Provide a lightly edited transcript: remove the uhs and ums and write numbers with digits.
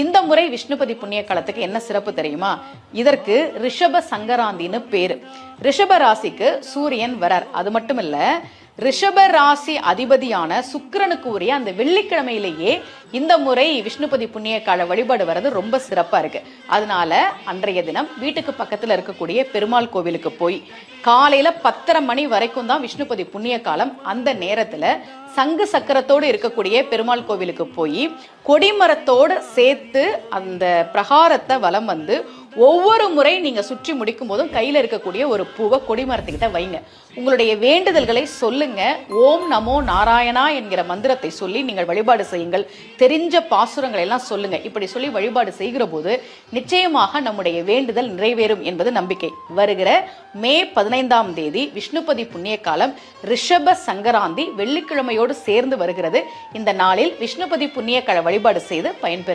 இந்த முறை விஷ்ணுபதி புண்ணிய காலத்துக்கு என்ன சிறப்பு தெரியுமா? இதற்கு ரிஷப சங்கராந்தின்னு பேரு. ரிஷப ராசிக்கு சூரியன் வரார். அது மட்டும் இல்ல, ரிஷப ராசி அதிபதியான சுக்கிரனுக்கு உரிய அந்த வெள்ளிக்கிழமையிலேயே இந்த முறை விஷ்ணுபதி புண்ணிய கால வழிபாடு வர்றது ரொம்ப சிறப்பா இருக்கு. அதனால அன்றைய தினம் வீட்டுக்கு பக்கத்துல இருக்கக்கூடிய பெருமாள் கோவிலுக்கு போய் காலையில 10:30 மணி வரைக்கும் தான் விஷ்ணுபதி புண்ணிய காலம். அந்த நேரத்துல சங்கு சக்கரத்தோடு இருக்கக்கூடிய பெருமாள் கோவிலுக்கு போய் கொடிமரத்தோடு சேர்த்து அந்த பிரகாரத்தை வலம் வந்து ஒவ்வொரு முறை நீங்க சுற்றி முடிக்கும் போதும் கையில இருக்கக்கூடிய ஒரு பூவை கொடிமரத்துக்கிட்ட வைங்க. உங்களுடைய வேண்டுதல்களை சொல்லுங்க. ஓம் நமோ நாராயணா என்கிற மந்திரத்தை சொல்லி நீங்கள் வழிபாடு செய்யுங்கள். தெரிஞ்ச பாசுரங்களை எல்லாம் சொல்லுங்க. இப்படி சொல்லி வழிபாடு செய்கிற போது நிச்சயமாக நம்முடைய வேண்டுதல் நிறைவேறும் என்பது நம்பிக்கை. வருகிற மே 15ஆம் தேதி விஷ்ணுபதி புண்ணிய காலம் ரிஷப சங்கராந்தி வெள்ளிக்கிழமையோடு சேர்ந்து வருகிறது. இந்த நாளில் விஷ்ணுபதி புண்ணிய கால வழிபாடு செய்து பயன்பெறுங்கள்.